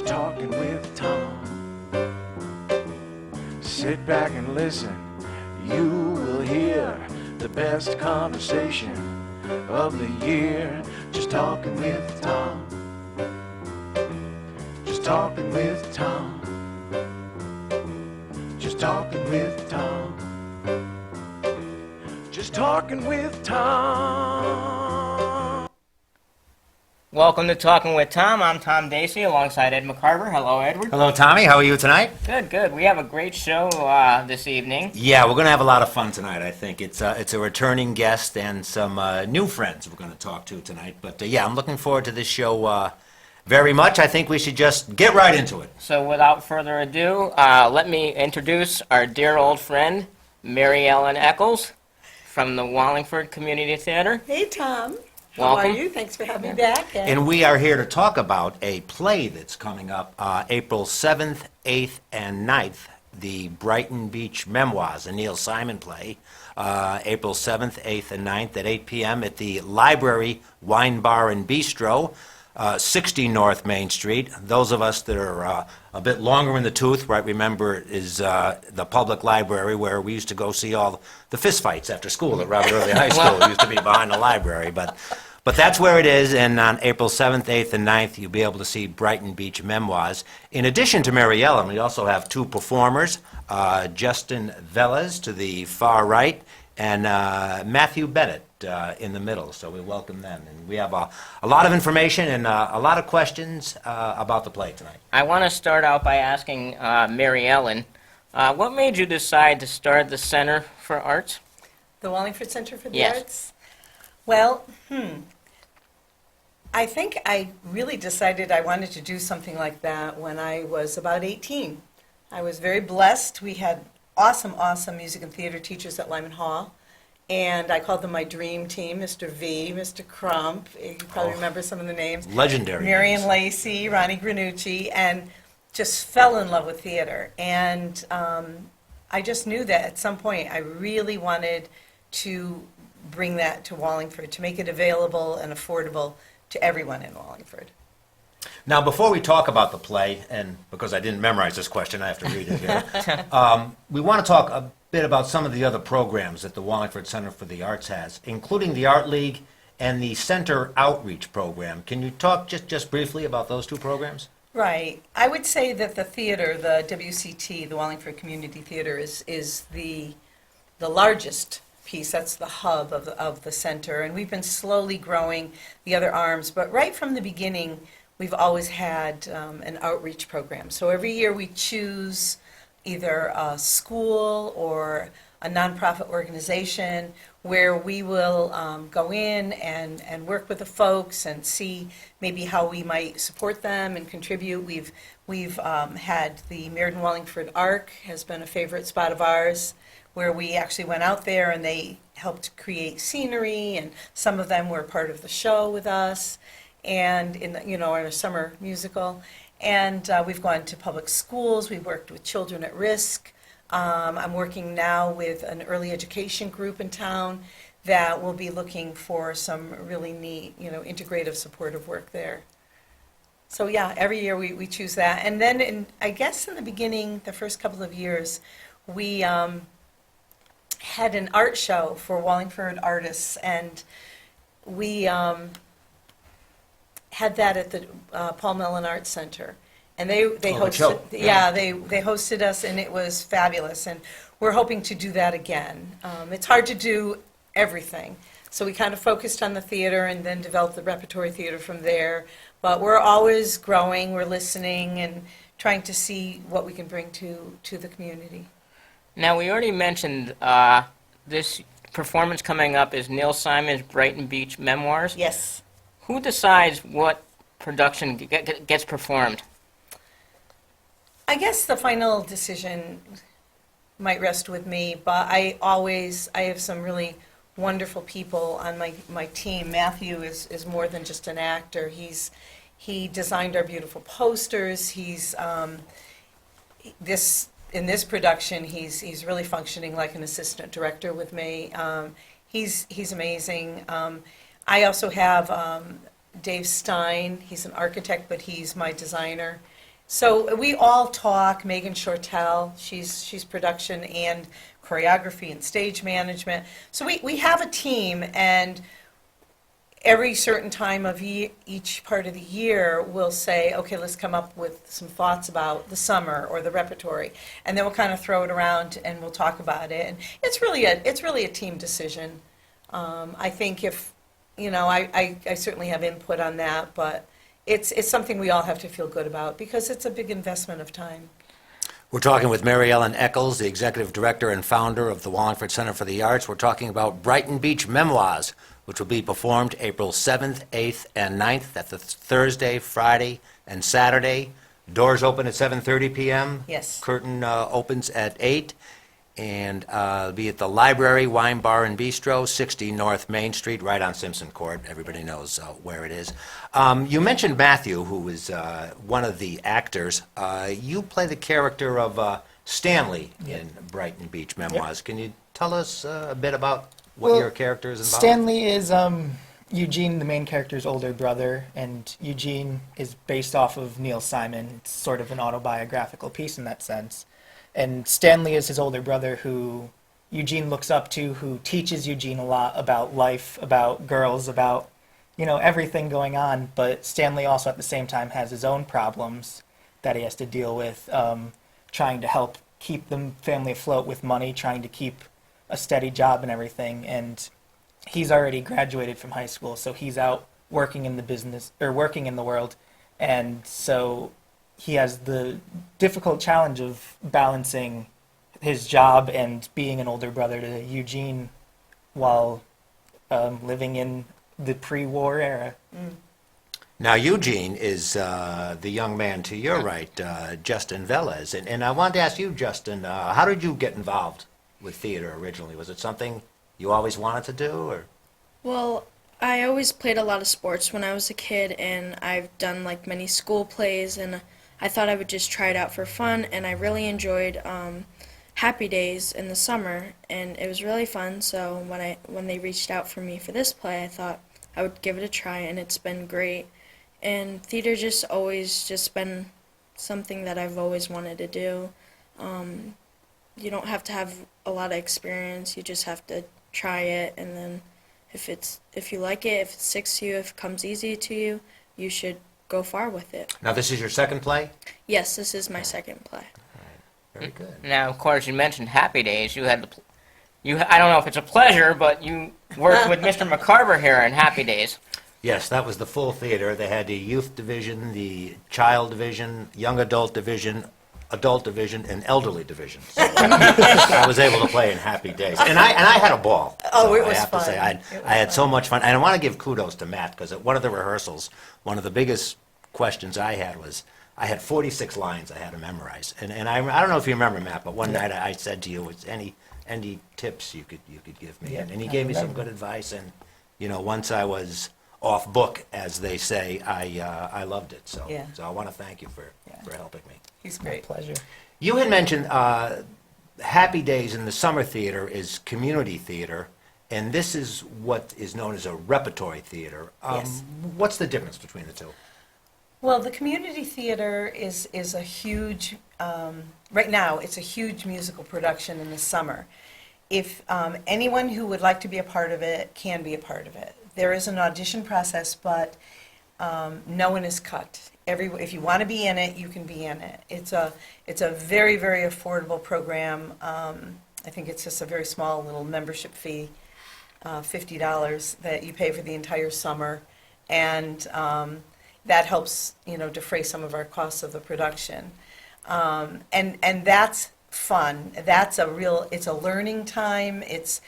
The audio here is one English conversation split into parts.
just talking with Tom. Sit back and listen, you will hear the best conversation of the year. Just talking with Tom. Just talking with Tom. Just talking with Tom. Just talking with Tom. Welcome to Talking with Tom. I'm Tom Dacey alongside Ed McCarver. Hello, Edward. Hello, Tommy. How are you tonight? Good, good. We have a great show this evening. Yeah, we're going to have a lot of fun tonight, I think. It's a returning guest and some new friends we're going to talk to tonight. But yeah, I'm looking forward to this show very much. I think we should just get right into it. So without further ado, let me introduce our dear old friend, Mary Ellen Eccles from the Wallingford Community Theater. Hey, Tom. How Welcome. are you? Thanks for having me back. And we are here to talk about a play that's coming up April 7th, 8th, and 9th, the Brighton Beach Memoirs, a Neil Simon play, April 7th, 8th, and 9th at 8 p.m. at the Library Wine Bar and Bistro, 60 North Main Street. Those of us that are a bit longer in the tooth, right, remember is the public library where we used to go see all the fist fights after school at Robert Early High School. It used to be behind the library, but that's where it is, and on April 7th, 8th, and 9th, you'll be able to see Brighton Beach Memoirs. In addition to Mary Ellen, we also have two performers, Justin Velez to the far right, and Matthew Bennett in the middle, so we welcome them. And we have a lot of information and a lot of questions about the play tonight. I want to start out by asking Mary Ellen, what made you decide to start the Center for Arts? The Wallingford Center for the Yes. Arts? Well, I think I really decided I wanted to do something like that when I was about 18. I was very blessed. We had awesome music and theater teachers at Lyman Hall. And I called them my dream team, Mr. V, Mr. Crump. You probably remember some of the names. Legendary Marion names. Lacey, Ronnie Granucci, and just fell in love with theater. And I just knew that at some point I really wanted to bring that to Wallingford, to make it available and affordable to everyone in Wallingford. Now, before we talk about the play, and because I didn't memorize this question, I have to read it here, we want to talk a bit about some of the other programs that the Wallingford Center for the Arts has, including the Art League and the Center Outreach Program. Can you talk just briefly about those two programs? Right. I would say that the theater, the WCT, the Wallingford Community Theater, is the largest piece. That's the hub of the center. And we've been slowly growing the other arms. But right from the beginning, we've always had an outreach program. So every year we choose either a school or a nonprofit organization where we will go in and work with the folks and see maybe how we might support them and contribute. We've had the Meriden Wallingford Arc has been a favorite spot of ours, where we actually went out there and they helped create scenery, and some of them were part of the show with us, and in our summer musical. And we've gone to public schools. We've worked with children at risk. I'm working now with an early education group in town that will be looking for some really neat, integrative supportive work there. So yeah, every year we choose that. And then I guess in the beginning, the first couple of years, we had an art show for Wallingford artists, and we had that at the Paul Mellon Arts Center, and they hosted. They hosted us, and it was fabulous. And we're hoping to do that again. It's hard to do everything, so we kind of focused on the theater and then developed the repertory theater from there. But we're always growing. We're listening and trying to see what we can bring to the community. Now, we already mentioned this performance coming up is Neil Simon's Brighton Beach Memoirs. Yes. Who decides what production gets performed? I guess the final decision might rest with me, but I have some really wonderful people on my team. Matthew is more than just an actor. He designed our beautiful posters. He's in this production, he's really functioning like an assistant director with me. He's amazing. I also have Dave Stein. He's an architect, but he's my designer. So we all talk. Megan Shortell, she's production and choreography and stage management. So we have a team, and every certain time of each part of the year, we'll say, okay, let's come up with some thoughts about the summer or the repertory, and then we'll kind of throw it around and we'll talk about it. And it's really a team decision. I think if I certainly have input on that, but it's something we all have to feel good about because it's a big investment of time. We're talking with Mary Ellen Eccles, the executive director and founder of the Wallingford Center for the Arts. We're talking about Brighton Beach Memoirs, which will be performed April 7th, 8th, and 9th. That's the Thursday, Friday, and Saturday. Doors open at 7:30 p.m. Yes. Curtain opens at 8. And it'll be at the Library, Wine Bar and Bistro, 60 North Main Street, right on Simpson Court. Everybody knows where it is. You mentioned Matthew, who is one of the actors. You play the character of Stanley in Brighton Beach Memoirs. Yep. Can you tell us a bit about what your character is involved? Stanley is Eugene, the main character's older brother, and Eugene is based off of Neil Simon. It's sort of an autobiographical piece in that sense. And Stanley is his older brother who Eugene looks up to, who teaches Eugene a lot about life, about girls, about, everything going on. But Stanley also at the same time has his own problems that he has to deal with, trying to help keep the family afloat with money, trying to keep a steady job and everything. And he's already graduated from high school, so he's out working in the business, or working in the world. And so he has the difficult challenge of balancing his job and being an older brother to Eugene while living in the pre-war era. Now, Eugene is the young man to your right, Justin Velez. And I wanted to ask you, Justin, how did you get involved with theater originally? Was it something you always wanted to do, or? Well, I always played a lot of sports when I was a kid, and I've done many school plays, and I thought I would just try it out for fun, and I really enjoyed Happy Days in the summer, and it was really fun. So when they reached out for me for this play, I thought I would give it a try, and it's been great. And theater just always just been something that I've always wanted to do. You don't have to have a lot of experience. You just have to try it, and then if you like it, if it sticks to you, if it comes easy to you, you should go far with it. Now, this is your second play? Yes, this is my second play. Very good. Now, of course, you mentioned Happy Days. I don't know if it's a pleasure, but you worked with Mr. McCarver here in Happy Days. Yes, that was the full theater. They had the youth division, the child division, young adult division, and elderly division. So I was able to play in Happy Days, and I had a ball. Oh, so it was I have fun. to say, I had so much fun, and I want to give kudos to Matt because at one of the rehearsals, one of the biggest questions I had was I had 46 lines I had to memorize, and I don't know if you remember, Matt, but one night I said to you, "Is any tips you could give me?" Yeah, and he I gave me some remember. good advice, and once I was off book, as they say, I loved it. So Yeah. so I want to thank you for helping me. He's My great. pleasure. You had mentioned Happy Days in the summer theater is community theater, and this is what is known as a repertory theater. Yes. What's the difference between the two? Well, the community theater is a huge, right now, it's a huge musical production in the summer. If anyone who would like to be a part of it can be a part of it. There is an audition process, but no one is cut. If you want to be in it, you can be in it. It's a very, very affordable program. I think it's just a very small little membership fee, $50 that you pay for the entire summer, and that helps defray some of our costs of the production. And that's fun. It's a learning time. It's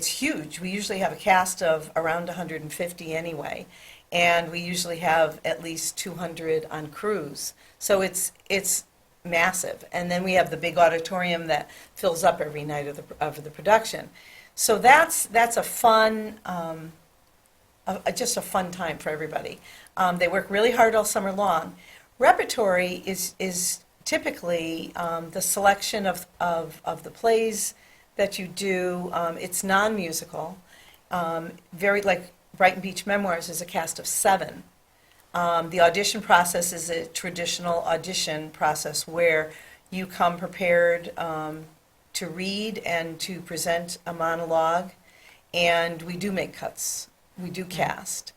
huge. We usually have a cast of around 150 anyway, and we usually have at least 200 on crews. So it's massive. And then we have the big auditorium that fills up every night of the production. So that's a fun, just a fun time for everybody. They work really hard all summer long. Repertory is typically the selection of the plays that you do. It's non-musical. Very like Brighton Beach Memoirs is a cast of 7. The audition process is a traditional audition process where you come prepared to read and to present a monologue, and we do make cuts. We do cast.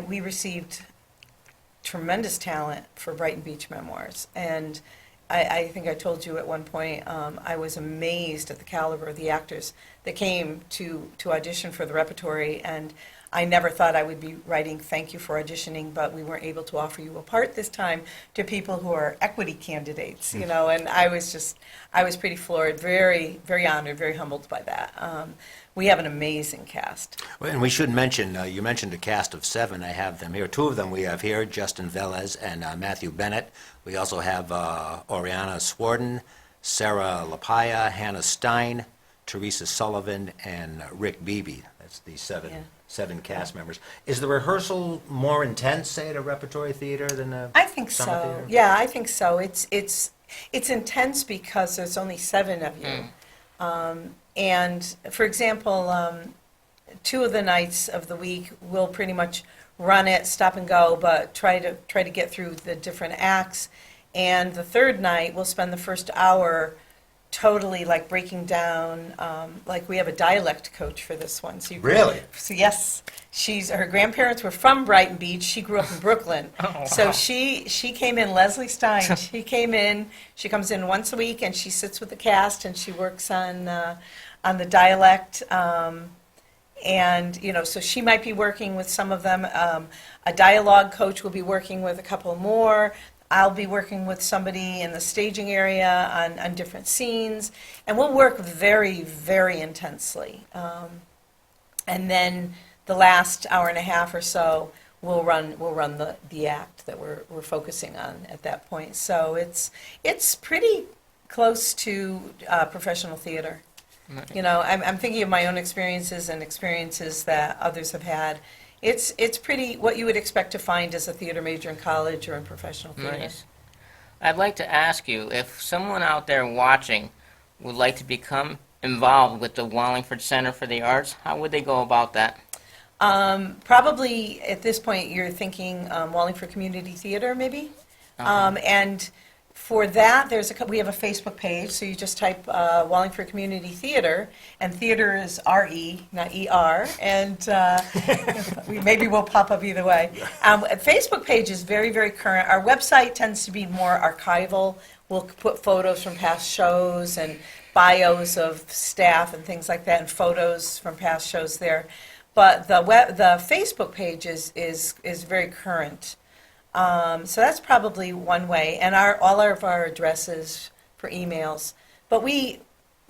We received tremendous talent for Brighton Beach Memoirs, and I think I told you at one point, I was amazed at the caliber of the actors that came to audition for the repertory, and I never thought I would be writing thank you for auditioning, but we weren't able to offer you a part this time to people who are equity candidates, you know, and I was pretty floored, very, very honored, very humbled by that. We have an amazing cast. Well, and we should mention, you mentioned a cast of 7. I have them here. 2 of them we have here, Justin Velez and Matthew Bennett. We also have Oriana Swarden, Sarah Lapaya, Hannah Stein, Teresa Sullivan, and Rick Beebe. That's the 7. Yeah. 7 cast members. Is the rehearsal more intense, say, at a repertory theater than a I think summer so. theater? Yeah, I think so. It's intense because there's only 7 of you. And for example, 2 of the nights of the week we'll pretty much run it, stop and go, but try to get through the different acts. And the 3rd night we'll spend the first hour totally like breaking down, like we have a dialect coach for this one. So Really? So yes, her grandparents were from Brighton Beach. She grew up in Brooklyn. So she came in, Leslie Stein. She came in. She comes in once a week and she sits with the cast and she works on the dialect. And you know, so she might be working with some of them. A dialogue coach will be working with a couple more. I'll be working with somebody in the staging area on different scenes, and we'll work very, very intensely. And then the last hour and a half or so, we'll run the act that we're focusing on at that point. So it's pretty close to professional theater. You know, I'm thinking of my own experiences and experiences that others have had. It's pretty what you would expect to find as a theater major in college or in professional theater. Nice. I'd like to ask you, if someone out there watching would like to become involved with the Wallingford Center for the Arts, how would they go about that? Probably at this point you're thinking Wallingford Community Theater, maybe. And for that, we have a Facebook page, so you just type Wallingford Community Theater, and theater is R-E, not E-R, and maybe we'll pop up either way. Facebook page is very, very current. Our website tends to be more archival. We'll put photos from past shows and bios of staff and things like that, and photos from past shows there. But the Facebook page is very current. So that's probably one way, and all of our addresses for emails. But we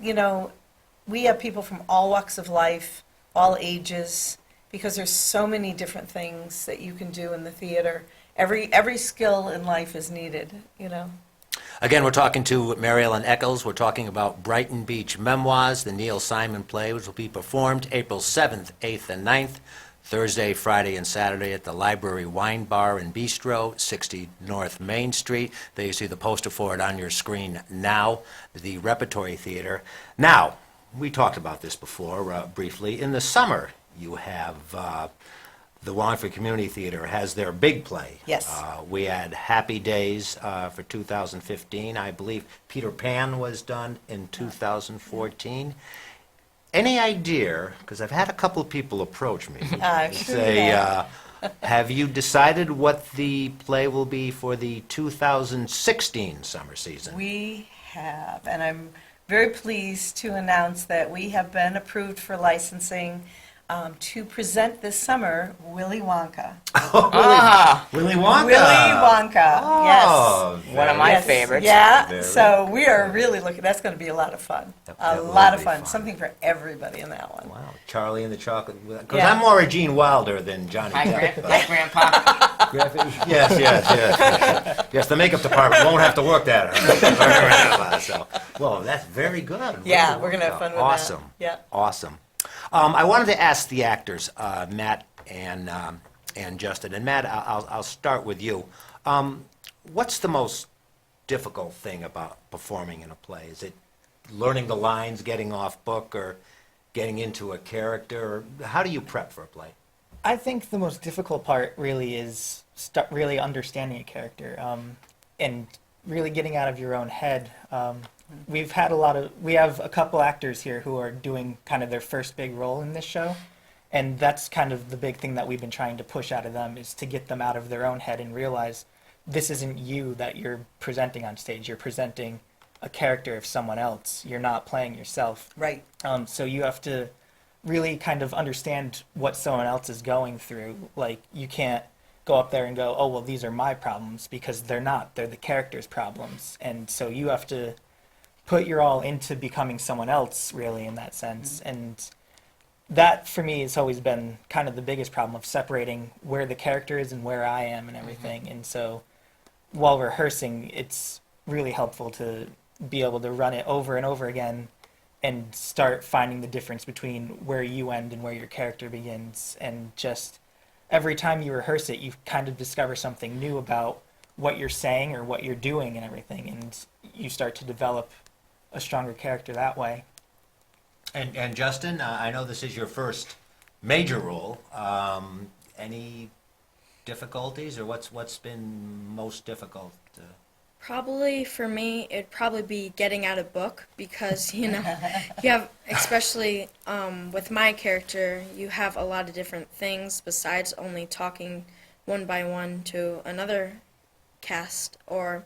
have people from all walks of life, all ages, because there's so many different things that you can do in the theater. Every skill in life is needed, you know. Again, we're talking to Mary Ellen Eccles. We're talking about Brighton Beach Memoirs, the Neil Simon play, which will be performed April 7th, 8th, and 9th. Thursday, Friday, and Saturday at the Library Wine Bar and Bistro, 60 North Main Street. There you see the poster for it on your screen now, the Repertory Theater. Now, we talked about this before briefly. In the summer, you have the Wallingford Community Theater has their big play. Yes. We had Happy Days for 2015. I believe Peter Pan was done in 2014. Any idea, because I've had a couple of people approach me, say, have you decided what the play will be for the 2016 summer season? We have, and I'm very pleased to announce that we have been approved for licensing to present this summer Willy Wonka. Willy Wonka. Willy Wonka, Oh, yes. One of my Yes, favorites. Yeah, Very so we are really looking, that's going to be a lot of fun. That will lot of be fun, fun. something for everybody in that one. Wow, Charlie and the Chocolate. Because Yeah. I'm more a Gene Wilder than Johnny Hi, Depp. Hi, Grandpa. Yes. Yes, the makeup department won't have to work that hard. So, well, that's very good. Yeah, Willy we're gonna have Wonka. fun with that. Awesome. Yeah. Awesome. I wanted to ask the actors, Matt and Justin. And Matt, I'll start with you. What's the most difficult thing about performing in a play? Is it learning the lines, getting off book, or getting into a character? Or how do you prep for a play? I think the most difficult part really is really understanding a character, and really getting out of your own head. We have a couple actors here who are doing kind of their first big role in this show, and that's kind of the big thing that we've been trying to push out of them, is to get them out of their own head and realize this isn't you that you're presenting on stage. You're presenting a character of someone else. You're not playing yourself. Right. So you have to really kind of understand what someone else is going through. Like, you can't go up there and go, oh, well, these are my problems, because they're not. They're the character's problems. And so you have to put your all into becoming someone else, really, in that sense. And that, for me, has always been kind of the biggest problem, of separating where the character is and where I am and everything. And so while rehearsing, it's really helpful to be able to run it over and over again and start finding the difference between where you end and where your character begins. And just every time you rehearse it, you kind of discover something new about what you're saying or what you're doing and everything, and you start to develop a stronger character that way. And Justin, I know this is your first major role. Any difficulties, or what's been most difficult? Probably for me, it'd probably be getting out of book, because, you have, especially with my character, you have a lot of different things besides only talking one by one to another cast, or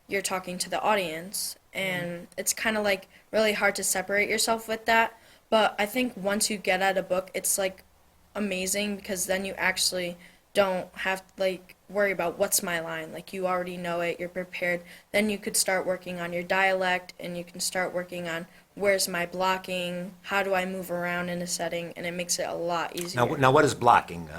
you're talking to the audience. And it's kind of like really hard to separate yourself with that. But I think once you get out of book, it's like amazing, because then you actually don't have to like worry about what's my line. Like, you already know it, you're prepared. Then you could start working on your dialect, and you can start working on where's my blocking, how do I move around in a setting, and it makes it a lot easier. Now what is blocking?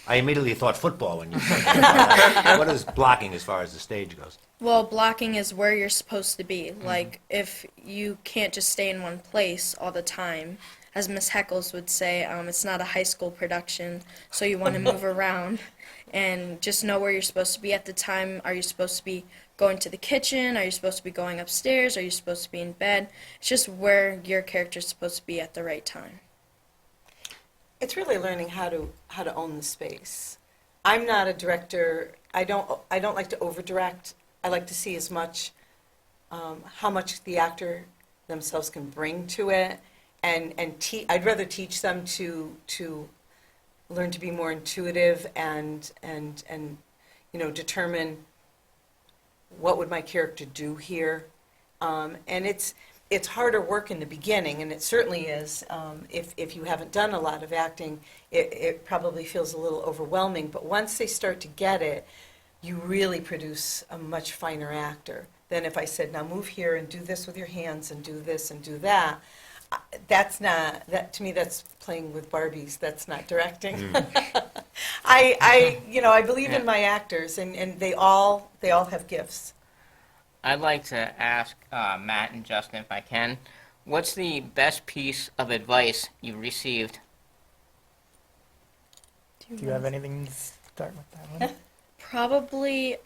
I immediately thought football when you said that. What is blocking as far as the stage goes? Well, blocking is where you're supposed to be. Like, if you can't just stay in one place all the time, as Miss Heckles would say, it's not a high school production, so you want to move around and just know where you're supposed to be at the time. Are you supposed to be going to the kitchen? Are you supposed to be going upstairs? Are you supposed to be in bed? It's just where your character's supposed to be at the right time. It's really learning how to own the space. I'm not a director. I don't like to over-direct. I like to see as much how much the actor themselves can bring to it, and I'd rather teach them to learn to be more intuitive and determine what would my character do here. And it's harder work in the beginning, and it certainly is. If you haven't done a lot of acting, it probably feels a little overwhelming. But once they start to get it, you really produce a much finer actor than if I said, now move here and do this with your hands and do this and do that. To me, that's playing with Barbies. That's not directing. I believe in my actors, and they all have gifts. I'd like to ask Matt and Justin, if I can, what's the best piece of advice you received? Do you have anything to start with that one? Probably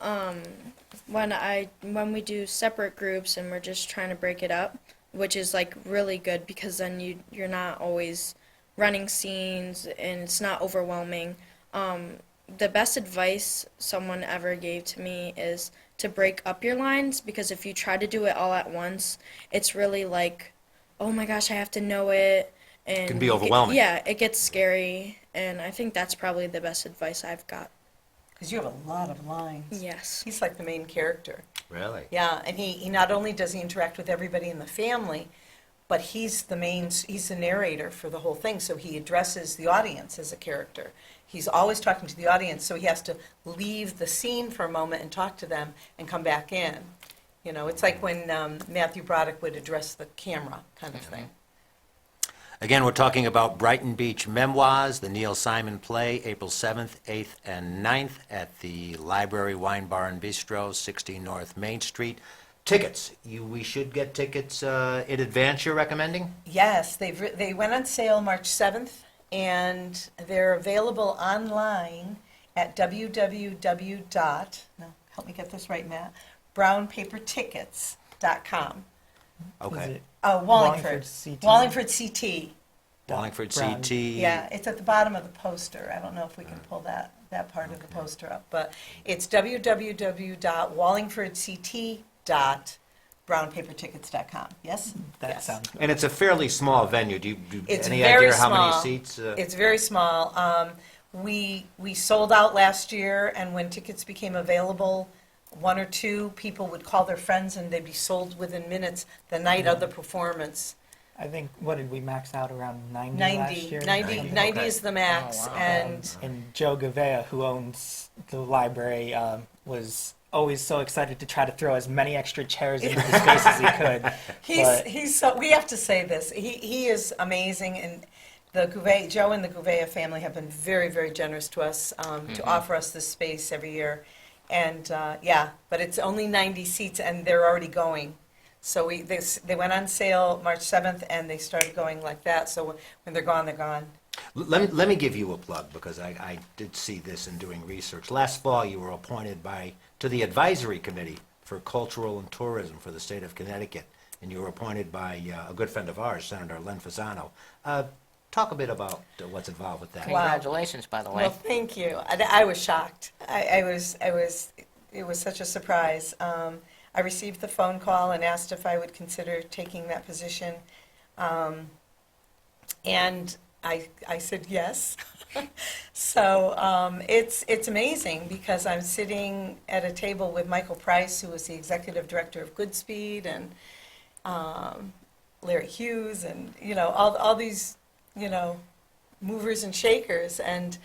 when we do separate groups and we're just trying to break it up, which is like really good, because then you're not always running scenes and it's not overwhelming. The best advice someone ever gave to me is to break up your lines, because if you try to do it all at once, it's really like, oh my gosh, I have to know it. And It can be overwhelming. it gets scary, and I think that's probably the best advice I've got. Because you have a lot of lines. Yes. He's like the main character. Really? Yeah, and he not only does he interact with everybody in the family, but he's the narrator for the whole thing, so he addresses the audience as a character. He's always talking to the audience, so he has to leave the scene for a moment and talk to them and come back in. It's like when Matthew Broderick would address the camera kind of thing. Again, we're talking about Brighton Beach Memoirs, the Neil Simon play, April 7th, 8th, and 9th at the Library Wine Bar and Bistro, 60 North Main Street. Tickets. We should get tickets in advance, you're recommending? Yes, they went on sale March 7th, and they're available online at help me get this right, Matt, brownpapertickets.com. Okay. Is it Wallingford. CT? Wallingford CT. Wallingford Brown. CT. Yeah, it's at the bottom of the poster. I don't know if we can pull that part of the poster up, but it's www.wallingfordct.brownpapertickets.com. Yes? That Yes. sounds good. And it's a fairly small venue. Do you It's any very idea how many small. seats? It's very small. We sold out last year, and when tickets became available, one or two people would call their friends, and they'd be sold within minutes the night of the performance. I think, what did we max out around 90 last 90, year? 90, 90 Okay. is the max, Oh, wow. and Joe Gavea, who owns the library, was always so excited to try to throw as many extra chairs into the space as he could. But he's so, we have to say this, he is amazing, and Joe and the Gouveia family have been very, very generous to us, to offer us this space every year. And, yeah, but it's only 90 seats, and they're already going. So they went on sale March 7th, and they started going like that, so when they're gone, they're gone. Let me give you a plug, because I did see this in doing research. Last fall, you were appointed to the Advisory Committee for Cultural and Tourism for the state of Connecticut, and you were appointed by a good friend of ours, Senator Len Fasano. Talk a bit about what's involved with that. Wow. Congratulations, by the way. Well, thank you. I was shocked. It was such a surprise. I received the phone call and asked if I would consider taking that position. And I said yes. So it's amazing, because I'm sitting at a table with Michael Price, who was the executive director of Goodspeed, and Larry Hughes, and all these movers and shakers. And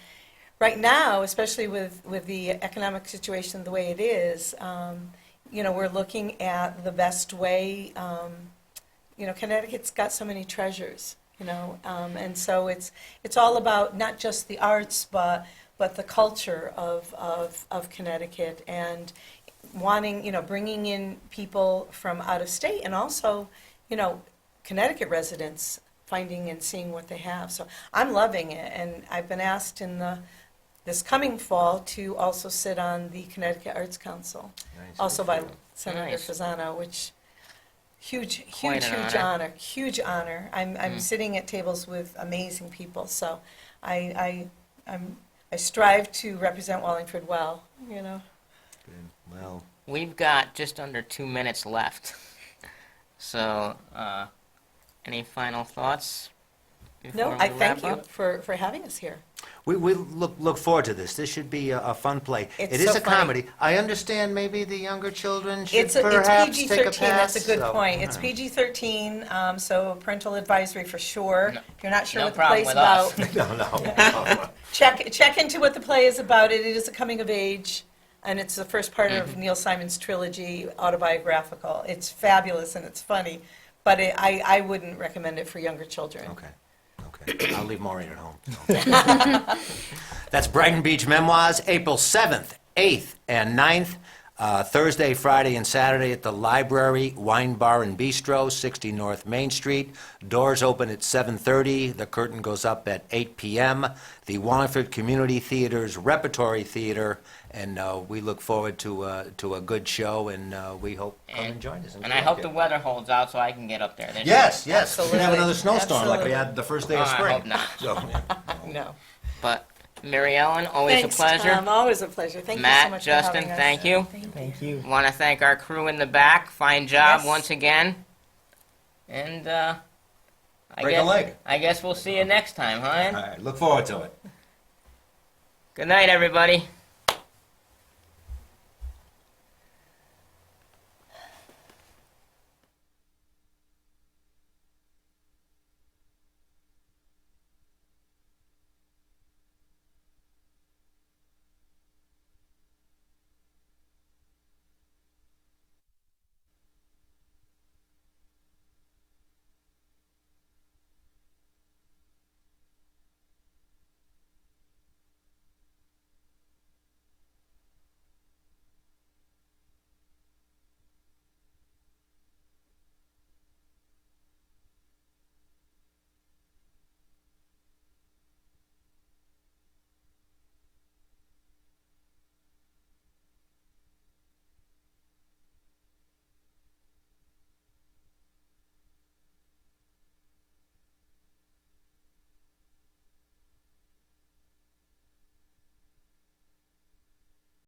right now, especially with the economic situation the way it is, we're looking at the best way. Connecticut's got so many treasures, and so it's all about not just the arts, but the culture of Connecticut, and wanting, bringing in people from out of state, and also, Connecticut residents finding and seeing what they have. So I'm loving it, and I've been asked in this coming fall to also sit on the Connecticut Arts Council, Nice. also by Senator Nice. Fasano, which huge Quite an honor. huge honor. I'm sitting at tables with amazing people, so I strive to represent Wallingford well. Good. Well, We've got just under 2 minutes left. So, any final thoughts before No, I we thank wrap you up? for having us here. we look forward to this. This should be a fun play. It's It is so a funny. comedy. I understand maybe the younger children should It's perhaps PG-13. take a pass. That's a good so, point. It's uh, PG-13, so parental advisory for sure. No- If you're not sure no what the problem play's with us. about, No. check into what the play is about. It is a coming of age, and it's the first part of Neil Simon's trilogy, autobiographical. It's fabulous and it's funny, but I wouldn't recommend it for younger children. Okay. I'll leave Maureen at home. so. That's Brighton Beach Memoirs, April 7th, 8th, and 9th. Thursday, Friday, and Saturday at the Library, Wine Bar and Bistro, 60 North Main Street. Doors open at 7:30. The curtain goes up at 8 p.m. The Wallingford Community Theater's Repertory Theater, and we look forward to a good show, and we hope come and join us. And I hope the weather holds out so I can get up there. This Yes, we can have Absolutely. another snowstorm like we Absolutely. had the first day Oh, of I spring. hope not. So, No. But Mary Ellen, always Thanks, a pleasure. Tom. Always a pleasure. Thank you so Matt, much Justin, for having us. thank you. thank you. Want to thank our crew in the back. Fine job Yes. once again. And Break a leg. I guess we'll see you next time, huh? all right, look forward to it. Good night, everybody.